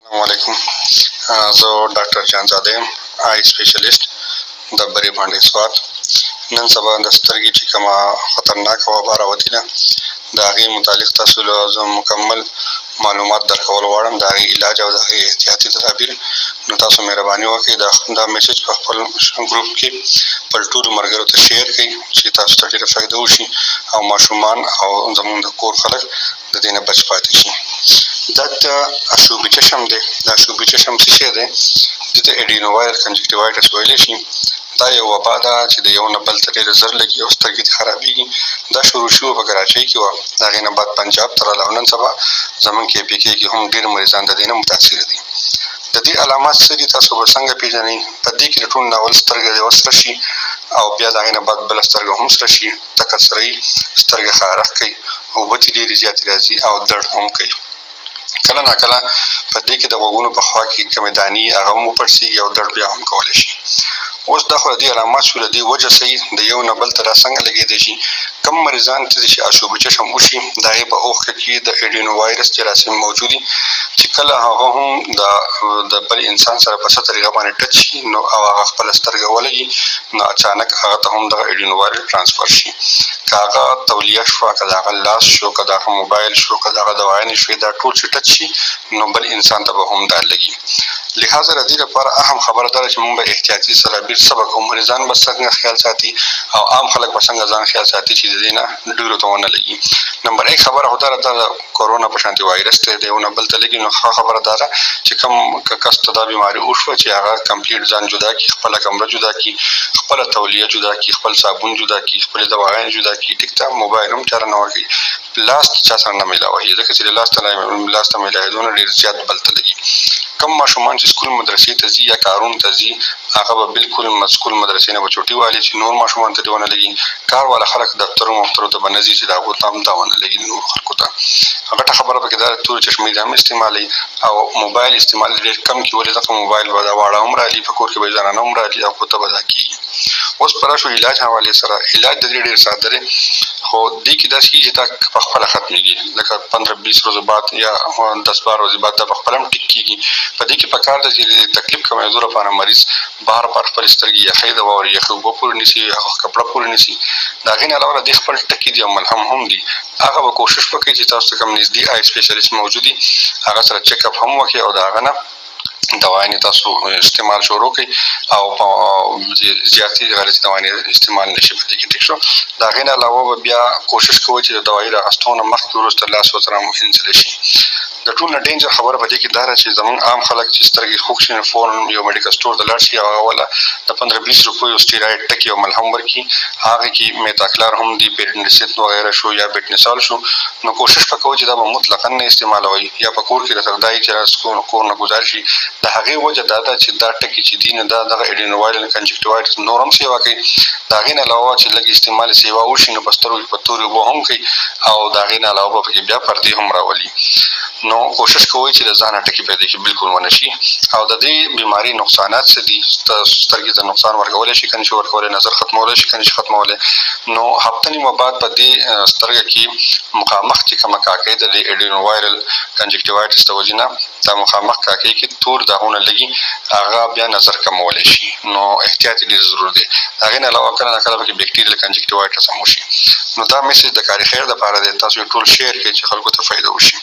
السلام علیکم. زه ډاکټر جانزاده یم، آی سپیشلیسټ د برې باندې سوات. نن سبا د سترګې چې کومه خطرناکه وبا راوتې ده، د هغې متعلق تاسو له زه مکمل معلومات درکول غواړم، د هغې علاج او د هغې احتیاطي تدابیر. نو تاسو مهرباني وکړئ دا میسج په خپل ګروپ کې خپل ټولو ملګرو ته شیر کړئ چې تاسو ته ډېره فایده وشي او ماشومان او زموږ د کور خلک د دې نه بچ پاتې شي. دا د اشوبي چشم دی. د اشوبي چشم څه شی دی؟ دې ته اډینووایرل کنجکټیوایټس ویلی شي. دا یو وبا ده چې د یو نه بل ته ډېره زر لګي او سترګې دې خرابېږي. دا شروع شوه په کراچۍ کې وه، د هغې نه بعد پنجاب ته راغله او نن سبا زموږ KPK کې هم ډېر مریضان د دې نه متاثره دي. د دې علامات څه دي تاسو به څنګه پیژنئ؟ په دې کې د ټولو نه اول سترګه دې وسره شي او بیا د هغې نه بعد بله سترګه هم سره شي، تکه سره وي، سترګه خارښ کوي، اوبه ترې ډېرې زیاتې راځي او درد هم کوي. کله ناکله په دې کې د غوږونو په خوا کې کومې دانې هغه هم وپړسېږي او درد بیا هم کولی شي. اوس دا خو د دې علامات شو، د دې وجه صحیح د یو نه بل ته دا څنګه لګېدی شي؟ کم مریضان ته چې اشوبي چشم وشي د هغې په اوښکه کې د اډینووایرس جراثیم موجود دي چې کله هغه هم د بل انسان سره په څه طریقه باندې ټچ شي نو او هغه خپله سترګه ولګي نو اچانک هغه ته هم دغه اډینووایرل ټرانسفر شي. که هغه تولیه شوه، که د هغه لاس شو، که د هغه موبایل شو، که د هغه دوايانې شوې، دا ټول چې ټچ شي نو بل انسان ته به هم دا لګي. لہذا د دې لپاره اهم خبره دا ده چې موږ به احتیاطي تدابیر څه به کوو، مریضان به څنګه خیال ساتي او عام خلک به څنګه ځان خیال ساتي چې د دې نه ډېرو ته ونه لګي. نمبر 1 خبره خو دا ده، دا د کورونا په شانتې وایرس دی، د یو نه بل ته لګي. نو ښه خبره دا ده چې کوم کس ته دا بیماري وشوه چې هغه کمپلیټ ځان جدا کړي، خپله کمره جدا کړي، خپله تولیه جدا کړي، خپل صابون جدا کړي، خپلې دواګانې جدا کړي. ټیک ته موبایل هم چا نه ورکوي، لاس چا سره نه میلاوي، ځکه چې د لاس ته میلاوېدو نه ډېر زیات بل ته لګي. کم ماشومان چې سکول مدرسې ته ځي یا کارونو ته ځي هغه به بالکل سکول مدرسې نه به چوټي والي چې نور ماشومان ته دې ونه لګي. کار والا خلک دفترو مفترو ته به نه ځي چې د هغو ته هم دا ونه لګي نور خلکو ته. غټه خبره پکې دا ده تورې چشمې دې هم استعمالوي او موبایل استعمال ډېر کم کړي، ولې ځکه موبایل به دا واړه هم رالي، په کور کې به یې زنانه هم رالي او خو ته به دا کېږي. اوس په راشو علاج حوالې سره، علاج د دې ډېر ساده دی، خو دې کې داسې کېږي چې دا په خپله ختمېږي، لکه 15-20 ورځې بعد یا 10-12 ورځې بعد دا په خپله هم ټیک کېږي. په دې کې پکار ده چې د تکلیف کمېدو لپاره مریض بار بار خپلې سترګې یخې د واوري، یخې اوبه پورې نیسي، هغه کپړه پورې نیسي. د هغې نه علاوه د دې خپل ټکي دي او ملهم هم دي، هغه به کوشش وکړي چې تاسو ته کوم نږدې آی سپیشلیسټ موجود دي هغه سره چیک اپ هم وکړي او د هغه نه دوايانې تاسو استعمال شروع کړئ او زیاتې غلطې دوايانې استعمال نه شي په دې کې. ټیک شو. د هغې نه علاوه به بیا کوشش کوئ چې د دوايي د اخیستو نه مخکې وروسته لاس ورسره ومینځلی شي. د ټول نه ډینجر خبره په دې کې دا ده چې زموږ عام خلک چې سترګې خوږ شي نو فوراً یو میډیکل سټور ته لاړ شي او هغه والا د 15-20 روپیو سټیراید ټکي او ملهم ورکړي. هغې کې میتاکلار هم دي، پیرنډسیت وغیره شو یا بیټنسال شو. نو کوشش به کوئ چې دا به مطلقاً نه استعمالوئ یا په کور کې درته دا وي چې کور نه ګذار شي. د هغې وجه دا ده چې دا ټکي چې دي نو دا دغه اډینووایرل کنجکټیوایټس نور هم سیوا کوي. د هغې نه علاوه چې لږ استعمال سیوا وشي نو په سترګو کې په تورې اوبه هم کوي او د هغې نه علاوه به پکې بیا پردې هم راولي. نو کوشش کوئ چې د ځانه ټکي پیدا کې بالکل ونه شي. او د دې بیماري نقصانات څه دي؟ سترګې ته نقصان ورکولی شي که نه شي ورکولی، نظر ختمولی شي که نه شي ختمولی. نو هفته نیمه بعد په دې سترګه کې مخامخ چې کومه کاکۍ ده د اډینووایرل کنجکټیوایټس د وجې نه دا مخامخ کاکۍ کې تور داغونه لګي، هغه بیا نظر کمولی شي. نو احتیاط ډېر ضرور دی. د هغې نه علاوه کله ناکله پکې بیکټیریل کنجکټیوایټس هم وشي. نو دا میسج د کاري خیر دپاره دی، تاسو یې ټول شیر کړئ چې خلکو ته فایده وشي.